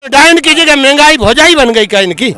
डायन की जगह महंगाई भौजाई बन गई क्या इनकी?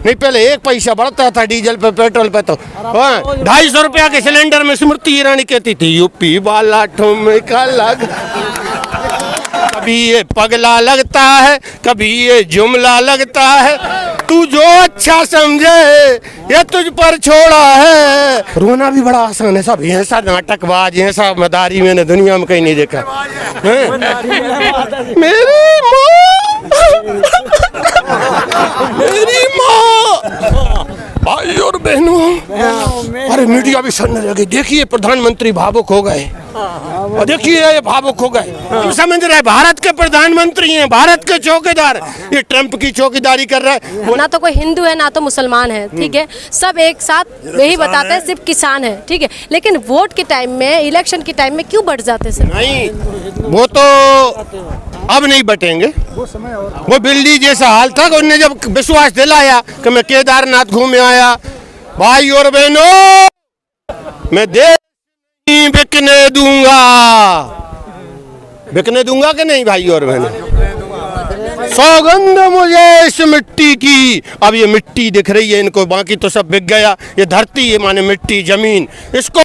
नहीं, पहले 1 पैसा बढ़ता था डीजल पे, पेट्रोल पे, तो 250 रुपया के सिलेंडर में स्मृति ईरानी कहती थी यूपी वाला ठुमका लग। कभी ये पगला लगता है, कभी ये जुमला लगता है, तू जो अच्छा समझे ये तुझ पर छोड़ा है। रोना भी बड़ा आसान है साहब, ऐसा नाटकबाज, ऐसा मदारी मैंने दुनिया में कहीं नहीं देखा। मेरी मेरी माँ, भाई और बहनों, अरे मीडिया भी सुनने लगी। देखिए प्रधानमंत्री भावुक हो गए, और देखिए ये भावुक हो गए। तुम समझ रहे भारत के प्रधानमंत्री हैं, भारत के चौकीदार, ये ट्रंप की चौकीदारी कर रहा है। ना तो कोई हिंदू है ना तो मुसलमान है, ठीक है, सब एक साथ यही बताते हैं, सिर्फ किसान है, ठीक है। लेकिन वोट के टाइम में, इलेक्शन के टाइम में क्यों बढ़ जाते सर? नहीं, वो तो अब नहीं बटेंगे। वो बिल्ली जैसा हाल था, उनने जब विश्वास दिलाया कि मैं केदारनाथ घूमे आया, भाई और बहनों, मैं देश नहीं बिकने दूंगा। बिकने दूंगा कि नहीं भाई और बहनों? सौगंध मुझे इस मिट्टी की। अब ये मिट्टी दिख रही है इनको, बाकी तो सब बिक गया। ये धरती है माने मिट्टी, जमीन, इसको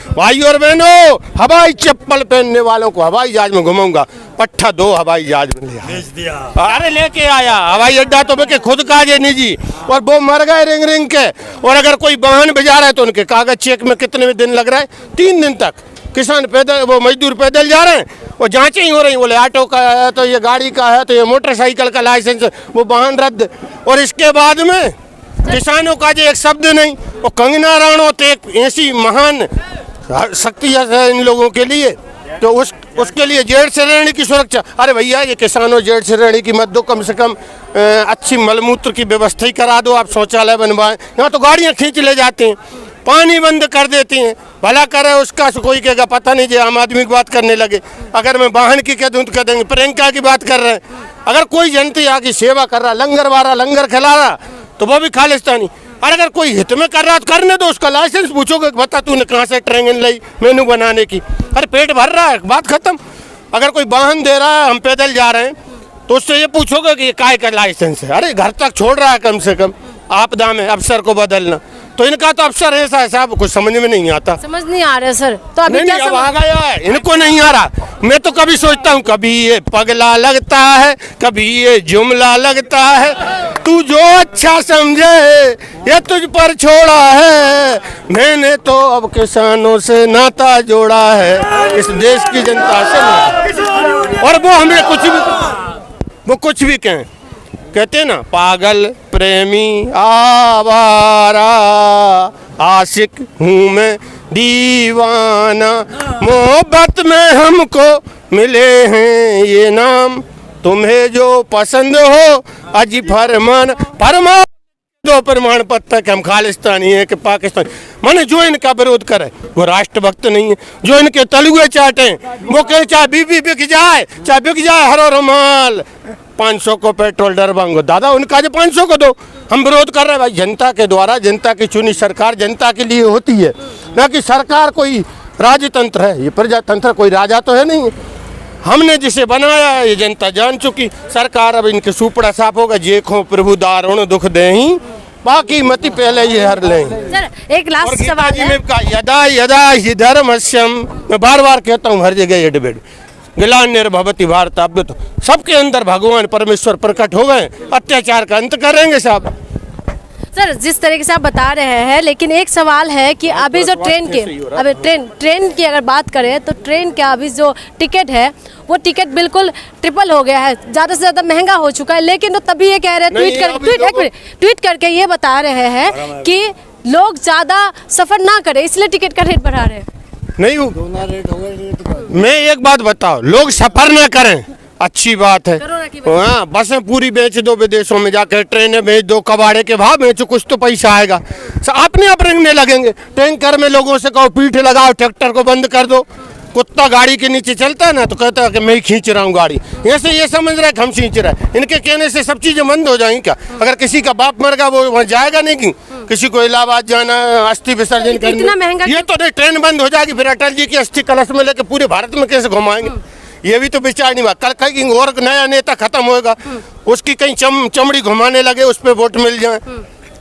भाई और बहनों, हवाई चप्पल पहनने वालों को हवाई जहाज में घुमाऊंगा। पट्टा 2 हवाई जहाज में ले आया, अरे लेके आया। हवाई अड्डा तो बेके खुद का है निजी, और वो मर गए रिंग रिंग के। और अगर कोई वाहन भिजा रहा है तो उनके कागज चेक में कितने दिन लग रहा है? 3 दिन तक। किसान पैदल, वो मजदूर पैदल जा रहे हैं, वो जांचें ही हो रही। बोले ऑटो का है तो ये गाड़ी का है, तो ये मोटरसाइकिल का लाइसेंस, वो वाहन रद्द। और इसके बाद में किसानों का जो एक शब्द नहीं। वो कंगना राणौत एक ऐसी महान शक्ति है इन लोगों के लिए, तो उसके लिए जेड श्रेणी की सुरक्षा। अरे भैया, ये किसानों जेड श्रेणी की मत दो, कम से कम अच्छी मलमूत्र की व्यवस्था ही करा दो। आप शौचालय बनवाएं। यहाँ तो गाड़ियाँ खींच ले जाते हैं, पानी बंद कर देती हैं। भला करे उसका, कोई कहेगा पता नहीं, जो आम आदमी की बात करने लगे। अगर मैं वाहन की कह दूँ तो कह देंगे प्रियंका की बात कर रहे हैं। अगर कोई जनता की सेवा कर रहा, लंगर वाला लंगर खिला रहा, तो वो भी खालिस्तानी। और अगर कोई हित में कर रहा तो करने दो, उसका लाइसेंस पूछोगे, बता तूने कहाँ से ट्रेनिंग लाई मेनू बनाने की? अरे पेट भर रहा है, बात खत्म। अगर कोई वाहन दे रहा है, हम पैदल जा रहे हैं, तो उससे ये पूछोगे कि ये काय का लाइसेंस है? अरे घर तक छोड़ रहा है कम से कम, आपदा में अफसर को बदलना। तो इनका तो अफसर ऐसा है साहब, कुछ समझ में नहीं आता। समझ नहीं आ रहा सर, तो अभी नहीं, अब आ गया है, इनको नहीं आ रहा। मैं तो कभी सोचता हूँ, कभी ये पगला लगता है, कभी ये जुमला लगता है, तू जो अच्छा समझे ये तुझ पर छोड़ा है। मैंने तो अब किसानों से नाता जोड़ा है, इस देश की जनता से। और वो हमें कुछ भी कहें, कहते ना, पागल प्रेमी आवारा आशिक हूँ मैं दीवाना, मोहब्बत में हमको मिले हैं ये नाम, तुम्हें जो पसंद हो अजी फरमान दो प्रमाण पत्र के हम खालिस्तानी है कि पाकिस्तानी। माने जो इनका विरोध करे वो राष्ट्रभक्त नहीं है। जो इनके तलुए चाटे वो कहे चाहे बीबी बिक जाए, चाहे बिक जाए हरो रुमाल, 500 को पेट्रोल डरवाऊंगा। दादा उनका जो 500 को दो। हम विरोध कर रहे हैं भाई, जनता के द्वारा, जनता की चुनी सरकार जनता के लिए होती है, ना कि सरकार कोई राजतंत्र है। ये प्रजातंत्र, कोई राजा तो है नहीं। हमने जिसे बनाया है ये जनता जान चुकी। सरकार अब इनके सुपड़ा साफ होगा, जे खो प्रभु दारुण दुख देही, बाकी मति पहले ये हर लें। सर एक लास्ट सवाल है, यदा यदा हि धर्मस्यम, मैं बार बार कहता हूँ हर जगह ये डिबेट, ग्लानिर्भवति भारत। अब तो सबके अंदर भगवान परमेश्वर प्रकट हो गए, अत्याचार का अंत करेंगे साहब। सर जिस तरीके से आप बता रहे हैं, लेकिन एक सवाल है कि अभी जो ट्रेन की अगर बात करें तो ट्रेन का अभी जो टिकट है वो टिकट बिल्कुल ट्रिपल हो गया है, ज़्यादा से ज़्यादा महंगा हो चुका है। लेकिन तो तभी ये कह रहे हैं, ट्वीट करके ये बता रहे हैं कि लोग ज़्यादा सफ़र ना करें, इसलिए टिकट का रेट बढ़ा रहे हैं। नहीं, मैं एक बात बताओ, लोग सफ़र ना करें अच्छी बात है। हाँ, बसें पूरी बेच दो विदेशों में जाकर, ट्रेनें बेच दो, कबाड़े के भाव बेचो, कुछ तो पैसा आएगा। अपने आप रेंगने लगेंगे। टैंकर में लोगों से कहो पीठ लगाओ, ट्रैक्टर को बंद कर दो। कुत्ता गाड़ी के नीचे चलता है ना तो कहता है कि मैं ही खींच रहा हूँ गाड़ी, ऐसे ये समझ रहा है कि हम खींच रहे हैं। इनके कहने से सब चीज़ें बंद हो जाएंगी क्या? अगर किसी का बाप मर गया वो वहाँ जाएगा नहीं, कि किसी को इलाहाबाद जाना अस्थि विसर्जन करने, ये तो नहीं, ट्रेन बंद हो जाएगी, फिर अटल जी की अस्थि कलश में लेकर पूरे भारत में कैसे घुमाएंगे? ये भी तो विचार नहीं हुआ। कल कहीं और नया नेता खत्म होगा, उसकी कहीं चमड़ी घुमाने लगे, उस पर वोट मिल जाए।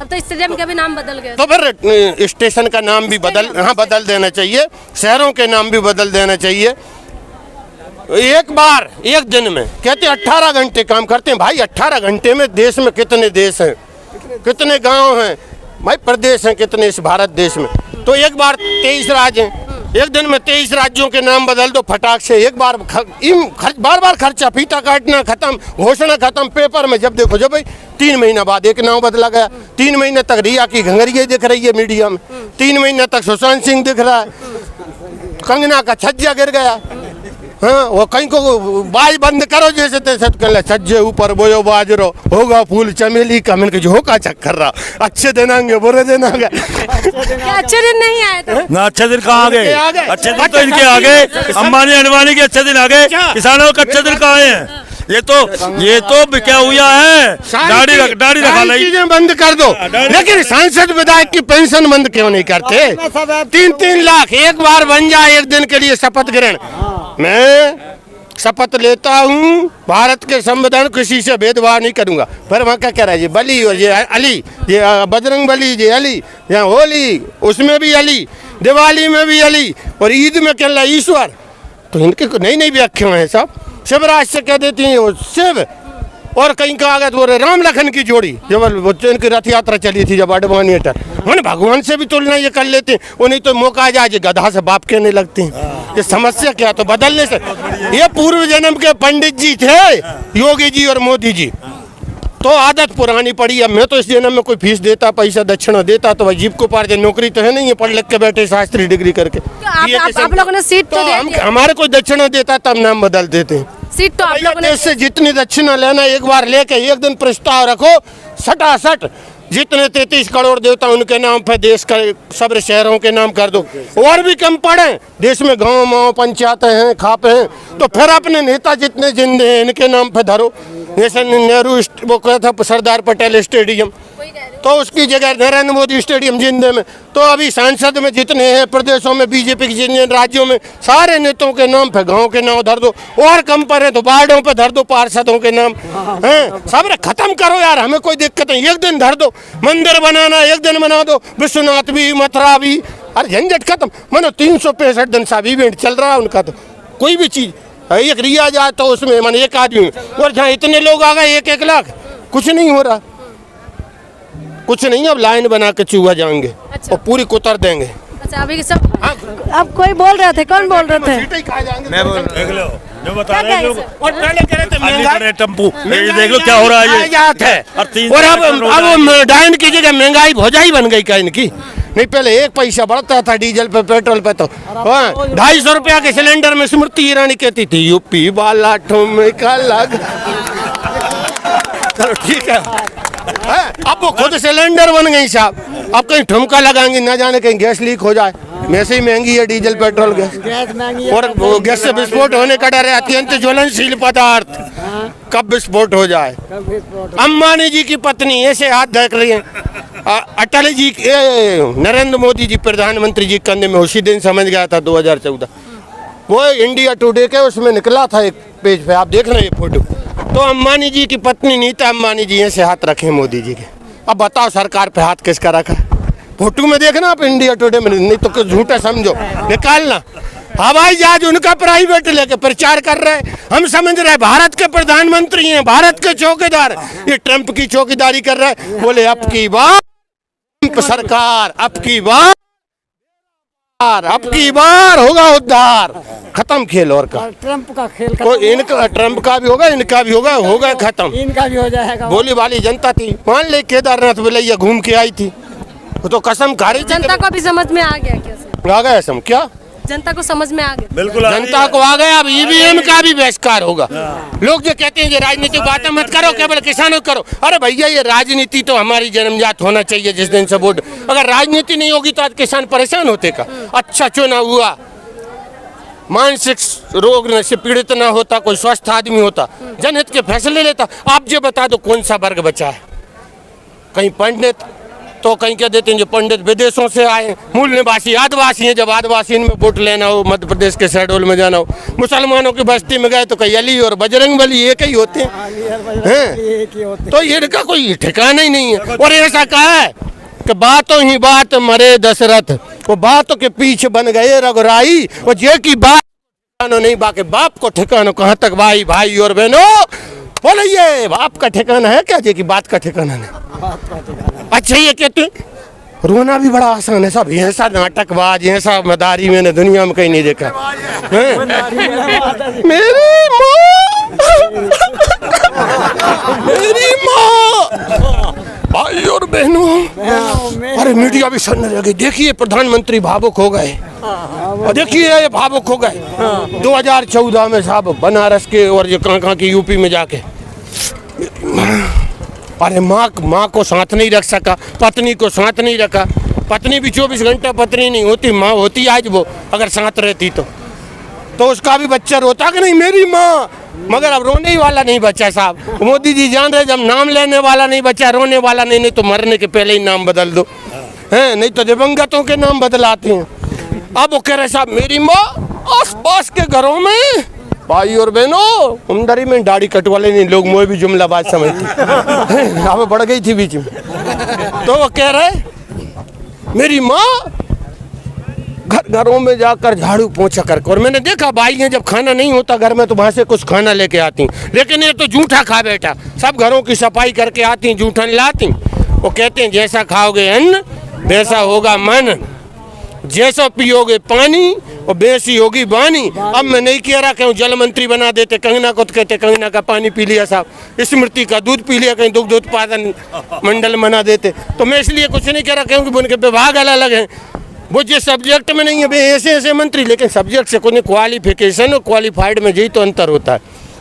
अब तो स्टेडियम का भी नाम बदल गया। तो फिर स्टेशन का नाम भी बदल देना चाहिए, शहरों के नाम भी बदल देना चाहिए। एक बार एक दिन में कहते 18 घंटे काम करते हैं। भाई 18 घंटे में देश में कितने देश हैं, कितने गांव हैं भाई, प्रदेश हैं कितने इस भारत देश में। तो एक बार 23 राज्य हैं, एक दिन में 23 राज्यों के नाम बदल दो फटाक से। एक बार बार बार खर्चा, फीता काटना खत्म, घोषणा खत्म, पेपर में जब देखो जब भाई 3 महीना बाद एक नाम बदला गया। 3 महीने तक रिया की घंगरिया दिख रही है मीडिया में, 3 महीने तक सुशांत सिंह दिख रहा है, कंगना का छज्जा गिर गया। हाँ, वो कहीं को बाज बंद करो जैसे तैसे, तो छज्जे ऊपर बोयो बाजरो होगा फूल चमेली का। मैंने कहा झोंका चक्कर रहा, अच्छे दिन आएंगे बुरे दिन आ गए। अच्छे दिन नहीं आए तो ना, अच्छे दिन कहाँ आ गए? अच्छे दिन तो इनके आ गए, अंबानी अडवाणी के अच्छे दिन आ गए, किसानों के अच्छे दिन कहाँ हैं? ये तो क्या हुआ है, दाढ़ी रखा ली, चीजें बंद कर दो। लेकिन सांसद विधायक की पेंशन बंद क्यों नहीं करते? 3-3 लाख एक बार बन जाए, एक दिन के लिए शपथ ग्रहण। मैं शपथ लेता हूँ भारत के संविधान, किसी से भेदभाव नहीं करूंगा। फिर वहाँ क्या कह रहा है, ये बली और ये अली, ये बजरंग बली, ये अली, यहाँ होली उसमें भी अली, दिवाली में भी अली, और ईद में कह रहा ईश्वर। तो इनके नई नई व्याख्या है सब। शिवराज से कह देती हैं वो शिव, और कहीं का आ गया तो वो राम लखन की जोड़ी, जब इनकी रथ यात्रा चली थी जब अडवाणी अटल, उन्हें भगवान से भी तुलना ये कर लेते हैं। वो नहीं तो मौका आ जाए गधा से बाप कहने लगते हैं। ये समस्या क्या, तो बदलने से। ये पूर्व जन्म के पंडित जी थे, योगी जी और मोदी जी, तो आदत पुरानी पड़ी। अब मैं तो इस जन्म में कोई फीस देता, पैसा दक्षिणा देता तो भाई जीप को पार, नौकरी तो है नहीं है, पढ़ लिख के बैठे शास्त्री डिग्री करके। आप लोगों ने सीट तो दे दी। हमारे कोई दक्षिणा देता तब नाम बदल देते हैं। सीट तो आप लोगों ने, देश से जितनी दक्षिणा लेना एक बार लेके एक दिन प्रस्ताव रखो, सटासट जितने 33 करोड़ देवता उनके नाम पे देश का सब शहरों के नाम कर दो। और भी कम पड़े देश में, गांव माँव पंचायतें हैं, खापे हैं, तो फिर अपने नेता जितने जिंदे हैं इनके नाम पे धरो। जैसे नेहरू वो कहता था सरदार पटेल स्टेडियम, तो उसकी जगह नरेंद्र मोदी स्टेडियम जिंदे में। तो अभी सांसद में जितने हैं प्रदेशों में, बीजेपी के जितने राज्यों में, सारे नेताओं के नाम पे गांव के नाम धर दो। और कम पड़े तो वार्डों पे धर दो पार्षदों के नाम हैं। सब खत्म करो यार, हमें कोई दिक्कत नहीं। एक दिन धर दो, मंदिर बनाना एक दिन बना दो, विश्वनाथ भी मथुरा भी, अरे झंझट खत्म। मानो 365 दिन सब इवेंट चल रहा है उनका। तो कोई भी चीज एक रिया जाए तो उसमें मान एक आदमी, और जहाँ इतने लोग आ गए 1-1 लाख, कुछ नहीं हो रहा, कुछ नहीं। अब लाइन बना के चूहा जाएंगे। अच्छा। और पूरी कुतर देंगे। अच्छा, अभी सब अब कोई बोल रहे थे, कौन बोल रहे थे? मैं बोल देख लो जो बता रहे हैं। और पहले कह रहे थे महंगाई, टेम्पू देख लो क्या हो रहा है ये। और अब डायन की जगह महंगाई भौजाई बन गई क्या इनकी? नहीं, पहले 1 पैसा बढ़ता था डीजल पे, पेट्रोल पे, तो 250 रुपया के सिलेंडर में स्मृति ईरानी कहती थी यूपी वाला ठुमका लग। चलो ठीक है, अब वो खुद सिलेंडर बन गई साहब। अब कहीं ठुमका लगाएंगे, ना जाने कहीं गैस लीक हो जाए। वैसे ही महंगी है डीजल पेट्रोल गैस, और गैस से विस्फोट होने का डर है। अत्यंत ज्वलनशील पदार्थ, कब विस्फोट हो जाए। अंबानी जी की पत्नी ऐसे हाथ देख रही है, अटल जी नरेंद्र मोदी जी प्रधानमंत्री जी कंधे में उसी दिन समझ गया था 2014। वो इंडिया टुडे के उसमें निकला था एक पेज पे, आप देख रहे हैं ये फोटो। तो अंबानी जी की पत्नी नीता अंबानी जी ऐसे हाथ रखे मोदी जी के। अब बताओ सरकार पे हाथ किसका रखा? फोटो में देखना आप इंडिया टुडे में, नहीं तो झूठा समझो, निकालना। हवाई जहाज उनका प्राइवेट लेके प्रचार कर रहे। हम समझ रहे भारत के प्रधानमंत्री हैं, भारत के चौकीदार, ये ट्रंप की चौकीदारी कर रहे। बोले अब की बार सरकार, अब की बार होगा उद्धार। खत्म खेल और का, ट्रंप का खेल तो इनका, ट्रंप का भी होगा, इनका भी होगा खत्म, इनका भी हो जाएगा। बोली वाली जनता थी। मान ले केदारनाथ बोले घूम के आई थी, तो कसम खा रही थी। जनता को भी समझ में आ गया कैसे? आ गया क्या? जनता को समझ में आ गया, बिल्कुल जनता को आ गया। अब ईवीएम का भी बहिष्कार होगा। लोग जो कहते हैं कि राजनीतिक बातें मत करो, केवल किसानों करो। अरे भैया, ये राजनीति तो हमारी जन्मजात होना चाहिए। जिस दिन से वोट, अगर राजनीति नहीं होगी तो आज किसान परेशान होते का। अच्छा चुनाव हुआ, मानसिक रोग से पीड़ित ना होता, कोई स्वस्थ आदमी होता, जनहित के फैसले लेता। आप जो बता दो कौन सा वर्ग बचा है? कहीं पंडित, तो कहीं कह देते हैं जो पंडित विदेशों से आए, मूल निवासी आदिवासी हैं। जब आदिवासी इनमें वोट लेना हो, मध्य प्रदेश के शहडोल में जाना हो, मुसलमानों की बस्ती में गए तो कहीं अली और बजरंग बली एक ही होते हैं। तो इनका कोई ठिकाना ही नहीं है। और ऐसा कहा है कि बातों ही बात मरे दशरथ, वो बातों के पीछे बन गए रघुराई, और जे की बात नहीं, बाकी बाप को ठिकाना कहाँ तक भाई भाई और बहनों बोलिए, बाप का ठिकाना है क्या, जे की बात का ठिकाना नहीं। अच्छा ये कहते रोना भी बड़ा आसान है, सब ऐसा नाटकबाज ऐसा मदारी मैंने दुनिया में कहीं नहीं देखा है। मेरी माँ भाई और बहनों, अरे मीडिया भी सुनने लगी। देखिए प्रधानमंत्री भावुक हो गए, और देखिए ये भावुक हो गए 2014 में साहब बनारस के और ये कहाँ की यूपी में जाके। अरे माँ को साथ नहीं रख सका, पत्नी को साथ नहीं रखा। पत्नी भी 24 घंटा पत्नी नहीं होती, माँ होती आज वो, अगर साथ रहती तो उसका भी बच्चा रोता कि नहीं मेरी माँ। मगर अब रोने ही वाला नहीं बचा साहब। मोदी जी जान रहे, जब नाम लेने वाला नहीं बचा, रोने वाला नहीं तो मरने के पहले ही नाम बदल दो, हैं नहीं तो दिवंगतों के नाम बदलाते हैं। अब वो कह रहे साहब मेरी माँ आस पास के घरों में भाई और बहनों, उमदरी में दाढ़ी कटवाले नहीं लोग, मुझे भी जुमलाबाज समझते, अब बढ़ गई थी बीच में। तो वो कह रहे मेरी माँ घरों में जाकर झाड़ू पोंछा कर। और मैंने देखा भाई हैं जब खाना नहीं होता घर में तो वहाँ से कुछ खाना लेके आती, लेकिन ये तो जूठा खा बैठा। सब घरों की सफाई करके आती, जूठा लाती। वो कहते हैं जैसा खाओगे अन्न वैसा होगा मन, जैसा पियोगे पानी और वैसी होगी वाणी। अब मैं नहीं कह रहा कहीं जल मंत्री बना देते, कंगना को तो कहते कंगना का पानी पी लिया साहब, स्मृति का दूध पी लिया, कहीं दुग्ध उत्पादन मंडल बना देते। तो मैं इसलिए कुछ नहीं कह रहा क्योंकि उनके विभाग अलग अलग हैं, वो जिस सब्जेक्ट में नहीं है वे ऐसे ऐसे मंत्री, लेकिन सब्जेक्ट से कोई क्वालिफिकेशन और क्वालिफाइड में यही तो अंतर होता है।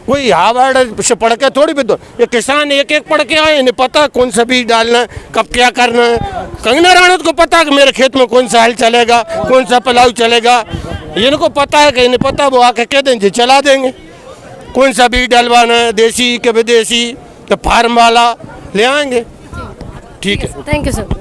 वही हार्वर्ड से पढ़ के थोड़ी भी, ये किसान एक एक पढ़ के आए, इन्हें पता कौन सा बीज डालना है, कब क्या करना है। कंगना राणौत को पता कि मेरे खेत में कौन सा हल चलेगा, कौन सा पलाऊ चलेगा, इनको पता है कि इन्हें पता, वो आके कह देंगे चला देंगे। कौन सा बीज डलवाना है, देसी के विदेशी, तो फार्म वाला ले आएंगे। ठीक है, थैंक यू सर।